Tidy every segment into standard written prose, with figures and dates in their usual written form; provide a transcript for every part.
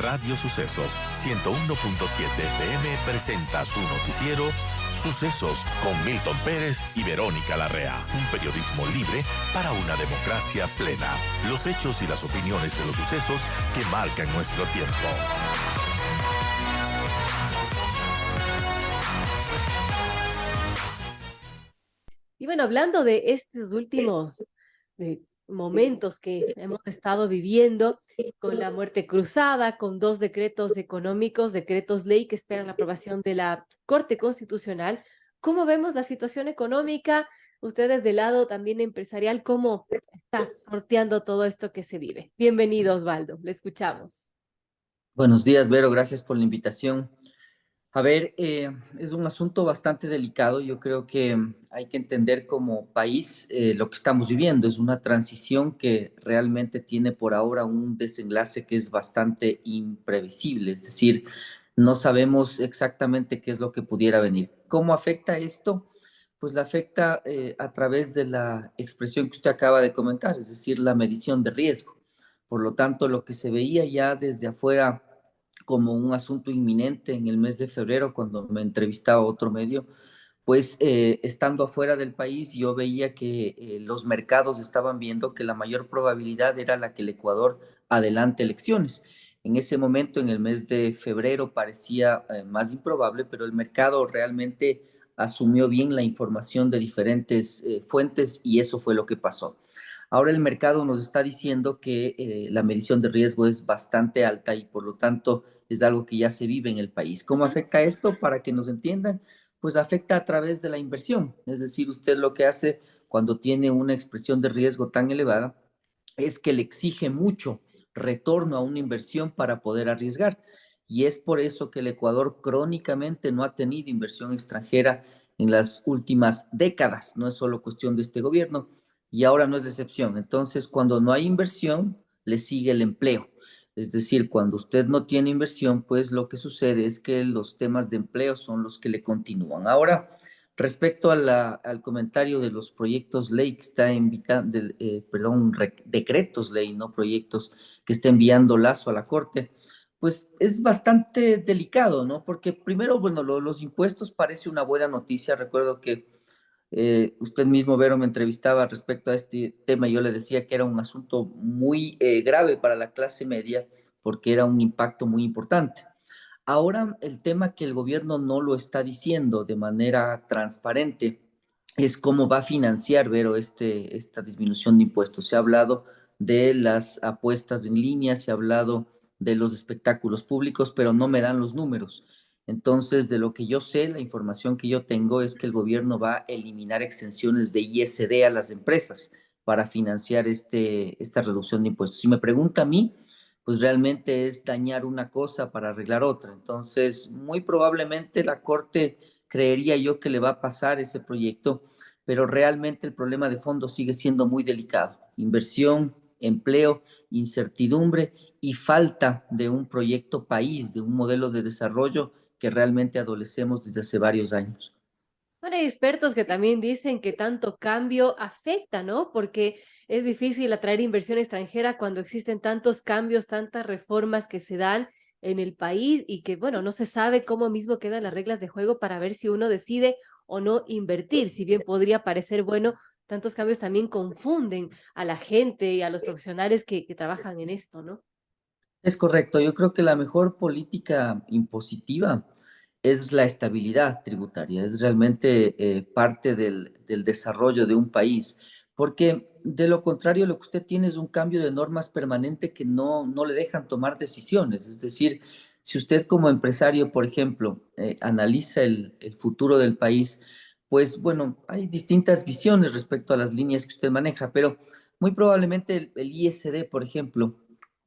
Radio Sucesos 101.7 FM presenta su noticiero Sucesos con Milton Pérez y Verónica Larrea. Un periodismo libre para una democracia plena. Los hechos y las opiniones de los sucesos que marcan nuestro tiempo. Y bueno, hablando de estos últimos momentos que hemos estado viviendo con la muerte cruzada, con dos decretos económicos, decretos ley que esperan la aprobación de la Corte Constitucional, ¿cómo vemos la situación económica? Ustedes del lado también empresarial, ¿cómo está sorteando todo esto que se vive? Bienvenido, Osvaldo, le escuchamos. Buenos días, Vero, gracias por la invitación. A ver, es un asunto bastante delicado. Yo creo que hay que entender como país lo que estamos viviendo. Es una transición que realmente tiene por ahora un desenlace que es bastante imprevisible. Es decir, no sabemos exactamente qué es lo que pudiera venir. ¿Cómo afecta esto? Pues la afecta a través de la expresión que usted acaba de comentar, es decir, la medición de riesgo. Por lo tanto, lo que se veía ya desde afuera como un asunto inminente en el mes de febrero, cuando me entrevistaba otro medio, pues estando afuera del país, yo veía que los mercados estaban viendo que la mayor probabilidad era la que el Ecuador adelante elecciones. En ese momento, en el mes de febrero, parecía más improbable, pero el mercado realmente asumió bien la información de diferentes fuentes y eso fue lo que pasó. Ahora el mercado nos está diciendo que la medición de riesgo es bastante alta y por lo tanto es algo que ya se vive en el país. ¿Cómo afecta esto? Para que nos entiendan, pues afecta a través de la inversión. Es decir, usted lo que hace cuando tiene una expresión de riesgo tan elevada es que le exige mucho retorno a una inversión para poder arriesgar. Y es por eso que el Ecuador crónicamente no ha tenido inversión extranjera en las últimas décadas. No es solo cuestión de este gobierno y ahora no es de excepción. Entonces, cuando no hay inversión, le sigue el empleo. Es decir, cuando usted no tiene inversión, pues lo que sucede es que los temas de empleo son los que le continúan. Ahora, respecto a al comentario de los proyectos ley que está invitando, perdón, decretos ley, no proyectos que está enviando Lazo a la Corte, pues es bastante delicado, ¿no? Porque primero, bueno, los impuestos parece una buena noticia. Recuerdo que usted mismo, Vero, me entrevistaba respecto a este tema y yo le decía que era un asunto muy grave para la clase media porque era un impacto muy importante. Ahora, el tema que el gobierno no lo está diciendo de manera transparente es cómo va a financiar, Vero, esta disminución de impuestos. Se ha hablado de las apuestas en línea, se ha hablado de los espectáculos públicos, pero no me dan los números. Entonces, de lo que yo sé, la información que yo tengo es que el gobierno va a eliminar exenciones de ISD a las empresas para financiar esta reducción de impuestos. Si me pregunta a mí, pues realmente es dañar una cosa para arreglar otra. Entonces, muy probablemente la Corte creería yo que le va a pasar ese proyecto, pero realmente el problema de fondo sigue siendo muy delicado. Inversión, empleo, incertidumbre y falta de un proyecto país, de un modelo de desarrollo que realmente adolecemos desde hace varios años. Bueno, hay expertos que también dicen que tanto cambio afecta, ¿no? Porque es difícil atraer inversión extranjera cuando existen tantos cambios, tantas reformas que se dan en el país y que, bueno, no se sabe cómo mismo quedan las reglas de juego para ver si uno decide o no invertir. Si bien podría parecer bueno, tantos cambios también confunden a la gente y a los profesionales que trabajan en esto, ¿no? Es correcto, yo creo que la mejor política impositiva es la estabilidad tributaria, es realmente parte del desarrollo de un país, porque de lo contrario lo que usted tiene es un cambio de normas permanente que no le dejan tomar decisiones. Es decir, si usted como empresario, por ejemplo, analiza el futuro del país, pues bueno, hay distintas visiones respecto a las líneas que usted maneja, pero muy probablemente el ISD, por ejemplo,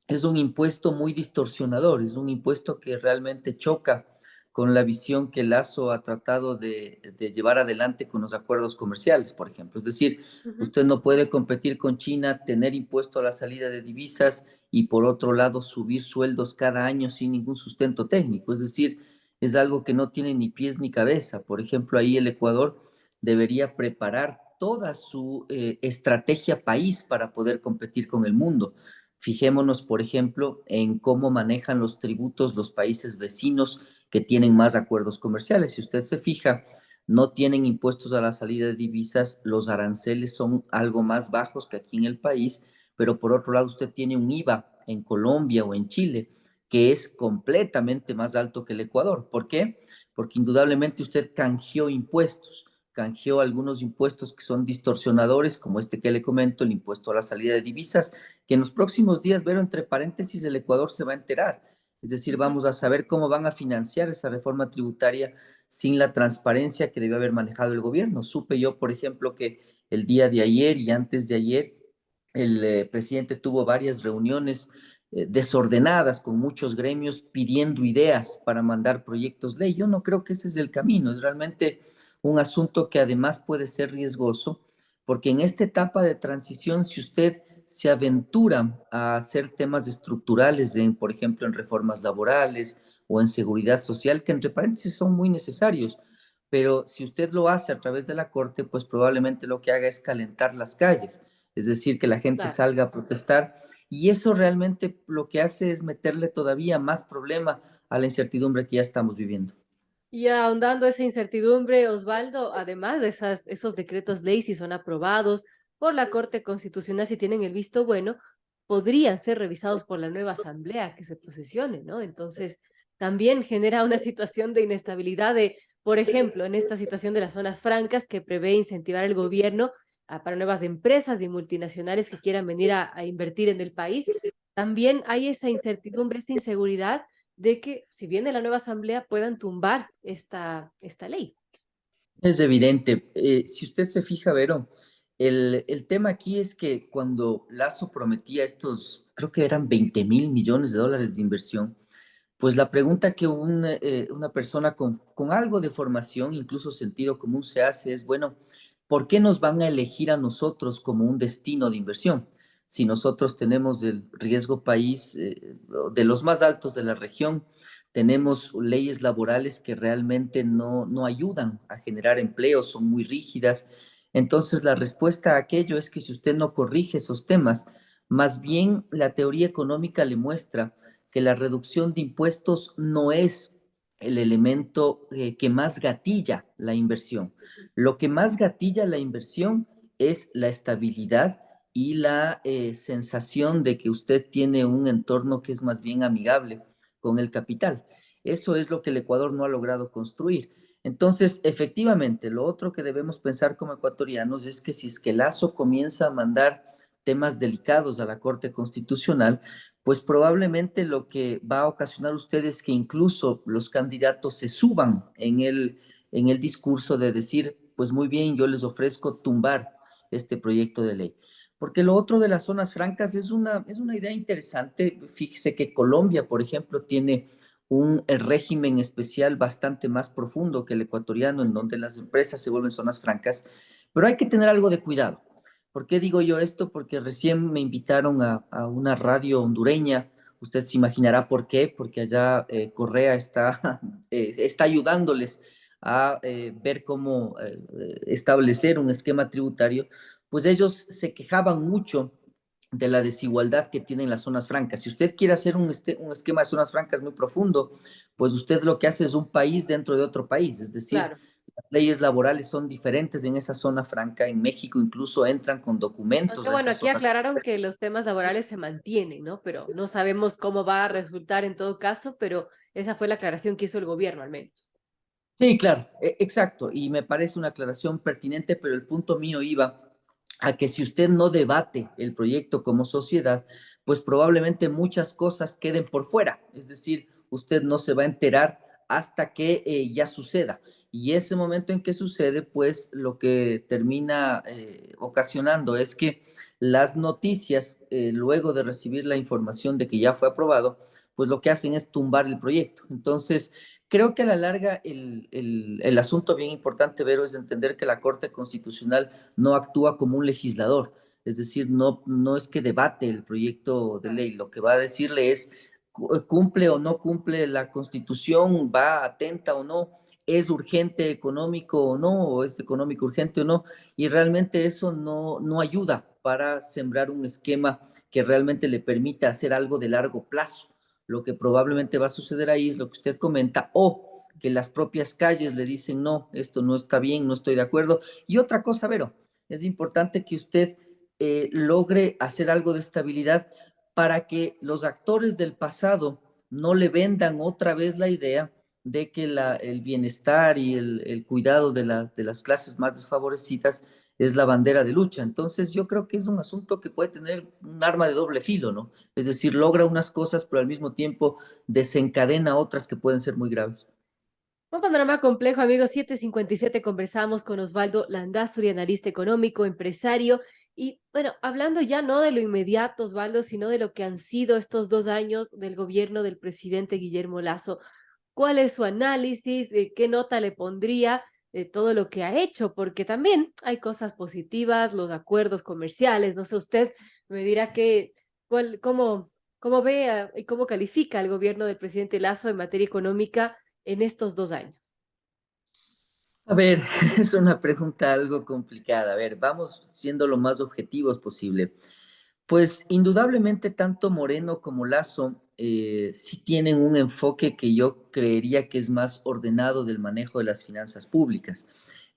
es un impuesto muy distorsionador, es un impuesto que realmente choca con la visión que Lazo ha tratado de llevar adelante con los acuerdos comerciales, por ejemplo. Es decir, Ujú. usted no puede competir con China, tener impuesto a la salida de divisas y por otro lado subir sueldos cada año sin ningún sustento técnico. Es decir, es algo que no tiene ni pies ni cabeza. Por ejemplo, ahí el Ecuador debería preparar toda su estrategia país para poder competir con el mundo. Fijémonos, por ejemplo, en cómo manejan los tributos los países vecinos que tienen más acuerdos comerciales. Si usted se fija, no tienen impuestos a la salida de divisas, los aranceles son algo más bajos que aquí en el país, pero por otro lado usted tiene un IVA en Colombia o en Chile que es completamente más alto que el Ecuador. ¿Por qué? Porque indudablemente usted canjeó algunos impuestos que son distorsionadores, como este que le comento, el impuesto a la salida de divisas, que en los próximos días, pero entre paréntesis, el Ecuador se va a enterar. Es decir, vamos a saber cómo van a financiar esa reforma tributaria sin la transparencia que debe haber manejado el gobierno. Supe yo, por ejemplo, que el día de ayer y antes de ayer, el presidente tuvo varias reuniones desordenadas con muchos gremios pidiendo ideas para mandar proyectos ley. Yo no creo que ese es el camino, es realmente un asunto que además puede ser riesgoso, porque en esta etapa de transición, si usted se aventura a hacer temas estructurales, por ejemplo, en reformas laborales o en seguridad social, que entre paréntesis son muy necesarios, pero si usted lo hace a través de la Corte, pues probablemente lo que haga es calentar las calles, es decir, que la gente Claro. salga a protestar y eso realmente lo que hace es meterle todavía más problema a la incertidumbre que ya estamos viviendo. Y ahondando esa incertidumbre, Osvaldo, además de esos decretos ley, si son aprobados por la Corte Constitucional, si tienen el visto bueno, podrían ser revisados por la nueva asamblea que se posesione, ¿no? Entonces, también genera una situación de inestabilidad de, por ejemplo, en esta situación de las zonas francas que prevé incentivar el gobierno para nuevas empresas y multinacionales que quieran venir a invertir en el país. También hay esa incertidumbre, esa inseguridad de que si viene la nueva asamblea puedan tumbar esta ley. Es evidente. Si usted se fija, Vero, el tema aquí es que cuando Lazo prometía estos, creo que eran 20.000 millones de dólares de inversión, pues la pregunta que una persona con algo de formación, incluso sentido común, se hace es, bueno, ¿por qué nos van a elegir a nosotros como un destino de inversión? Si nosotros tenemos el riesgo país de los más altos de la región, tenemos leyes laborales que realmente no ayudan a generar empleo, son muy rígidas. Entonces, la respuesta a aquello es que si usted no corrige esos temas, más bien la teoría económica le muestra que la reducción de impuestos no es el elemento que más gatilla la inversión. Lo que más gatilla la inversión es la estabilidad y la sensación de que usted tiene un entorno que es más bien amigable con el capital. Eso es lo que el Ecuador no ha logrado construir. Entonces, efectivamente, lo otro que debemos pensar como ecuatorianos es que si es que Lazo comienza a mandar temas delicados a la Corte Constitucional, pues probablemente lo que va a ocasionar usted es que incluso los candidatos se suban en el discurso de decir, pues muy bien, yo les ofrezco tumbar este proyecto de ley. Porque lo otro de las zonas francas es una idea interesante. Fíjese que Colombia, por ejemplo, tiene un régimen especial bastante más profundo que el ecuatoriano, en donde las empresas se vuelven zonas francas, pero hay que tener algo de cuidado. ¿Por qué digo yo esto? Porque recién me invitaron a una radio hondureña. Usted se imaginará por qué, porque allá Correa está ayudándoles a ver cómo establecer un esquema tributario, pues ellos se quejaban mucho de la desigualdad que tienen las zonas francas. Si usted quiere hacer un esquema de zonas francas muy profundo, pues usted lo que hace es un país dentro de otro país, es decir, Claro. las leyes laborales son diferentes en esa zona franca. En México incluso entran con documentos Aunque a bueno, esas aquí zonas. aclararon que los temas laborales se mantienen, ¿no? Pero no sabemos cómo va a resultar en todo caso, pero esa fue la aclaración que hizo el gobierno al menos. Sí, claro, exacto. Y me parece una aclaración pertinente, pero el punto mío iba a que si usted no debate el proyecto como sociedad, pues probablemente muchas cosas queden por fuera. Es decir, usted no se va a enterar hasta que ya suceda. Y ese momento en que sucede, pues lo que termina ocasionando es que las noticias, luego de recibir la información de que ya fue aprobado, pues lo que hacen es tumbar el proyecto. Entonces, creo que a la larga el asunto bien importante, Vero, es entender que la Corte Constitucional no actúa como un legislador, es decir, no es que debate el proyecto de ley, lo que va a decirle es cumple o no cumple la Constitución, va atenta o no, es urgente económico o no, o es económico urgente o no, y realmente eso no ayuda para sembrar un esquema que realmente le permita hacer algo de largo plazo. Lo que probablemente va a suceder ahí es lo que usted comenta, o que las propias calles le dicen, no, esto no está bien, no estoy de acuerdo. Y otra cosa, Vero, es importante que usted logre hacer algo de estabilidad para que los actores del pasado no le vendan otra vez la idea de que el bienestar y el cuidado de las clases más desfavorecidas es la bandera de lucha. Entonces, yo creo que es un asunto que puede tener un arma de doble filo, ¿no? Es decir, logra unas cosas, pero al mismo tiempo desencadena otras que pueden ser muy graves. Un panorama complejo, amigos. 7:57 conversamos con Osvaldo Landazuri, analista económico, empresario. Y bueno, hablando ya no de lo inmediato, Osvaldo, sino de lo que han sido estos 2 años del gobierno del presidente Guillermo Lasso. ¿Cuál es su análisis? ¿Qué nota le pondría de todo lo que ha hecho? Porque también hay cosas positivas, los acuerdos comerciales. No sé, usted me dirá cómo ve y cómo califica el gobierno del presidente Lasso en materia económica en estos 2 años. A ver, es una pregunta algo complicada. A ver, vamos siendo lo más objetivos posible. Pues indudablemente tanto Moreno como Lazo sí tienen un enfoque que yo creería que es más ordenado del manejo de las finanzas públicas.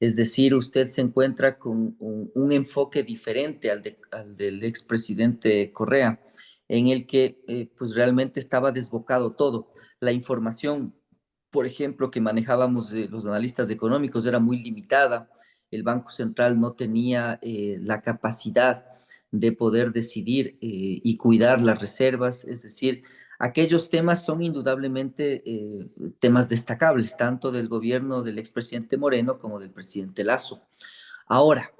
Es decir, usted se encuentra con un enfoque diferente al del expresidente Correa, en el que pues realmente estaba desbocado todo. La información, por ejemplo, que manejábamos los analistas económicos era muy limitada. El Banco Central no tenía la capacidad de poder decidir y cuidar las reservas, es decir, aquellos temas son indudablemente temas destacables, tanto del gobierno del expresidente Moreno como del presidente Lasso. Ahora,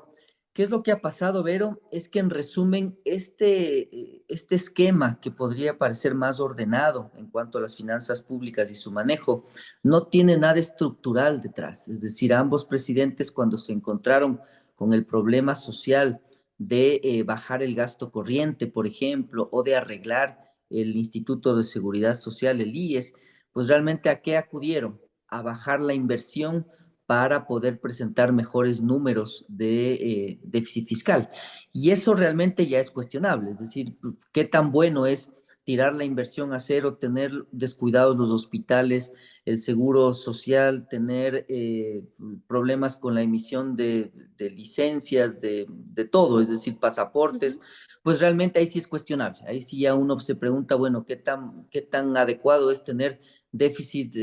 ¿qué es lo que ha pasado, Vero? Es que en resumen, este esquema que podría parecer más ordenado en cuanto a las finanzas públicas y su manejo, no tiene nada estructural detrás. Es decir, ambos presidentes cuando se encontraron con el problema social de bajar el gasto corriente, por ejemplo, o de arreglar el Instituto de Seguridad Social, el IES, pues realmente ¿a qué acudieron? A bajar la inversión para poder presentar mejores números de déficit fiscal. Y eso realmente ya es cuestionable, es decir, qué tan bueno es tirar la inversión a cero, tener descuidados los hospitales, el seguro social, tener problemas con la emisión de licencias, de, todo, es decir, pasaportes, pues realmente ahí sí es cuestionable. Ahí sí ya uno se pregunta, bueno, qué tan adecuado es tener déficit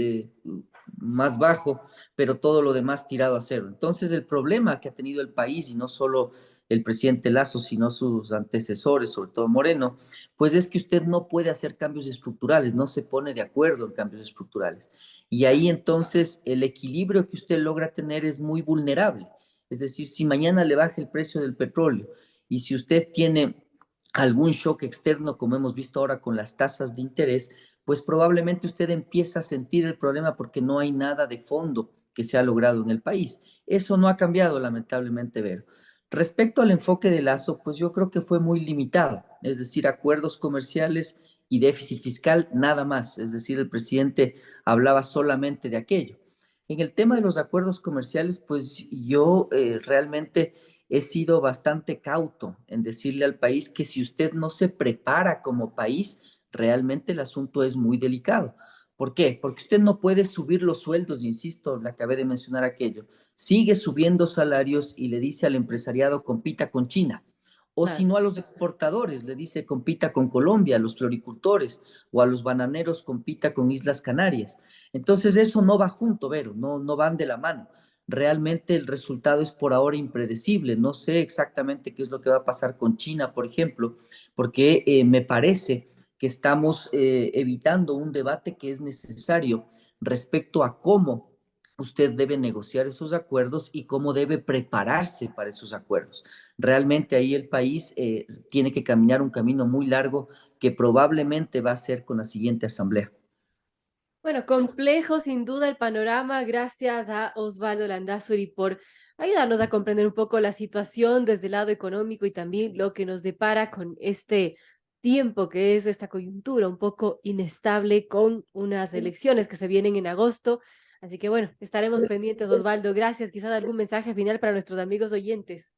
más bajo, pero todo lo demás tirado a cero. Entonces, el problema que ha tenido el país, y no solo el presidente Lasso, sino sus antecesores, sobre todo Moreno, pues es que usted no puede hacer cambios estructurales, no se pone de acuerdo en cambios estructurales. Y ahí entonces el equilibrio que usted logra tener es muy vulnerable. Es decir, si mañana le baja el precio del petróleo y si usted tiene algún shock externo, como hemos visto ahora con las tasas de interés, pues probablemente usted empieza a sentir el problema porque no hay nada de fondo que se ha logrado en el país. Eso no ha cambiado, lamentablemente, Vero. Respecto al enfoque de Lazo, pues yo creo que fue muy limitado, es decir, acuerdos comerciales y déficit fiscal, nada más. Es decir, el presidente hablaba solamente de aquello. En el tema de los acuerdos comerciales, pues yo realmente he sido bastante cauto en decirle al país que si usted no se prepara como país, realmente el asunto es muy delicado. ¿Por qué? Porque usted no puede subir los sueldos, insisto, le acabé de mencionar aquello. Sigue subiendo salarios y le dice al empresariado compita con China. O si Claro. no a los exportadores, le dice compita con Colombia, a los floricultores o a los bananeros compita con Islas Canarias. Entonces eso no va junto, Vero, no van de la mano. Realmente el resultado es por ahora impredecible. No sé exactamente qué es lo que va a pasar con China, por ejemplo, porque me parece que estamos evitando un debate que es necesario respecto a cómo usted debe negociar esos acuerdos y cómo debe prepararse para esos acuerdos. Realmente ahí el país tiene que caminar un camino muy largo que probablemente va a ser con la siguiente asamblea. Bueno, complejo sin duda el panorama. Gracias a Osvaldo Landazuri por ayudarnos a comprender un poco la situación desde el lado económico y también lo que nos depara con este tiempo que es esta coyuntura un poco inestable con unas elecciones que se vienen en agosto. Así que bueno, estaremos pendientes, Osvaldo. Gracias. Quizás algún mensaje final para nuestros amigos oyentes.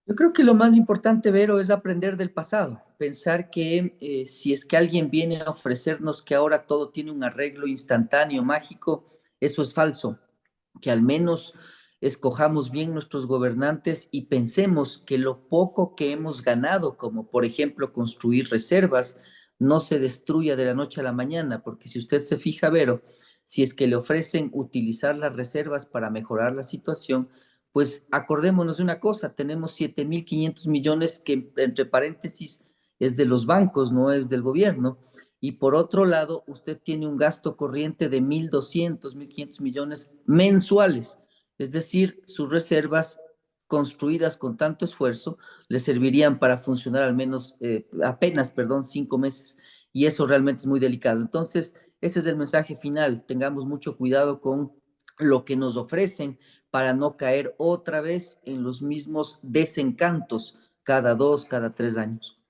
Yo creo que lo más importante, Vero, es aprender del pasado, pensar que si es que alguien viene a ofrecernos que ahora todo tiene un arreglo instantáneo, mágico, eso es falso. Que al menos escojamos bien nuestros gobernantes y pensemos que lo poco que hemos ganado, como por ejemplo construir reservas, no se destruya de la noche a la mañana, porque si usted se fija, Vero, si es que le ofrecen utilizar las reservas para mejorar la situación, pues acordémonos de una cosa, tenemos 7.500 millones que entre paréntesis es de los bancos, no es del gobierno. Y por otro lado, usted tiene un gasto corriente de 1.200, 1.500 millones mensuales. Es decir, sus reservas construidas con tanto esfuerzo le servirían para funcionar al menos, apenas, perdón, 5 meses. Y eso realmente es muy delicado. Entonces, ese es el mensaje final. Tengamos mucho cuidado con lo que nos ofrecen para no caer otra vez en los mismos desencantos cada 2, cada 3 años.